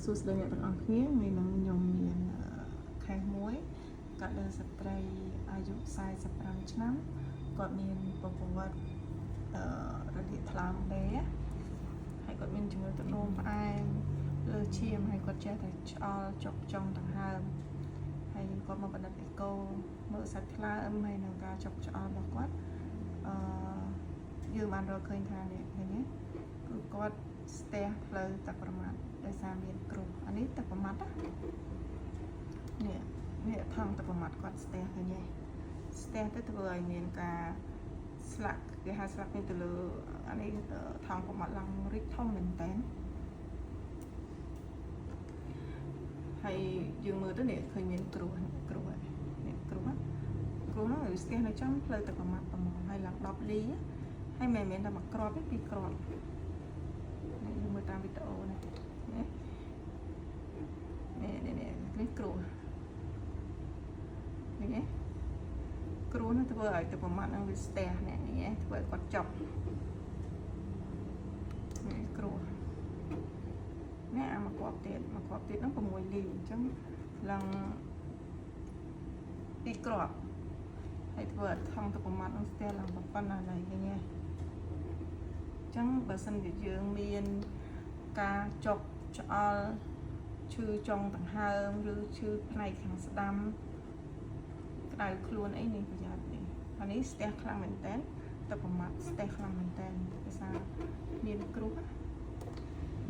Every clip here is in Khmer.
សួស្តីអ្នកទាំងអស់គ្នាថ្ងៃនេះខ្ញុំមានខេសមួយកាត់លើស្ត្រីអាយុ45ឆ្នាំគាត់មានប្រវត្តិរលាកថ្លើមដែរហើយគាត់មានជំងឺទឹកនោមផ្អែមលើឈាមហើយគាត់ចេះតែឆ្អល់ចុកចុងដង្ហើមហើយគាត់មកបណ្ឌិតអេកូមើលសាច់ថ្លើមហើយនឹងការចុកឆ្អល់របស់គាត់យើងបានរកឃើញថានេះឃើញទេគឺគាត់ស្ទះផ្លូវទឹកប្រមាត់ដោយសារមានគ្រោះអានេះទឹកប្រមាត់នេះថងទឹកប្រមាត់គាត់ស្ទះឃើញទេស្ទះទៅធ្វើឲ្យមានការស្លាក់គេហៅស្លាក់នេះទៅលើអានេះថងប្រមាត់ឡើងរីកធំមែនតើហើយយើងមើលទៅនេះឃើញមានគ្រោះនេះគ្រោះហ្នឹងគឺស្ទះនៅចំផ្លូវទឹកប្រមាត់ប្រមហើយឡើង10លីហើយមិនមែនតែមួយគ្រាប់ទេពីរគ្រាប់យើងមើលតាមវីដេអូនេះនេះគ្រោះនេះគ្រោះនោះធ្វើឲ្យទឹកប្រមាត់នឹងវាស្ទះនេះធ្វើឲ្យគាត់ចប់នេះគ្រោះនេះអាមកគ្រាប់ទៀតនោះ6លីអញ្ចឹងឡើងពីរគ្រាប់ហើយធ្វើឲ្យថងទឹកប្រមាត់នឹងស្ទះឡើងប៉ុណ្ណាឡើយឃើញទេអញ្ចឹងបើសិនជាយើងមានការចុកឆ្អល់ឈឺចុងដង្ហើមឬឈឺផ្នែកខាងស្ដាំក្តៅខ្លួនអីនេះប្រយ័ត្ននេះអានេះស្ទះខ្លាំងមែនតើទឹកប្រមាត់ស្ទះខ្លាំងមែនតើដោយសារមានគ្រោះ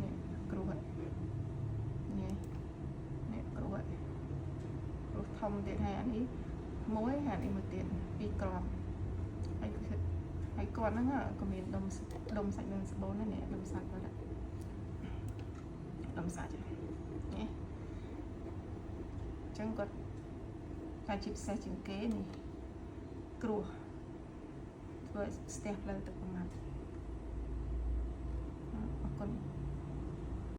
នេះគ្រោះនេះគ្រោះធំទៀតហើយអានេះមួយហើយអានេះមួយទៀតពីរគ្រាប់ហើយគាត់ហ្នឹងក៏មានដុំសាច់នឹងស្បូននេះដុំសាច់គាត់ដុំសាច់នេះអញ្ចឹងគាត់តែជាពិសេសជាងគេនេះគ្រោះធ្វើស្ទះផ្លូវទឹកប្រមាត់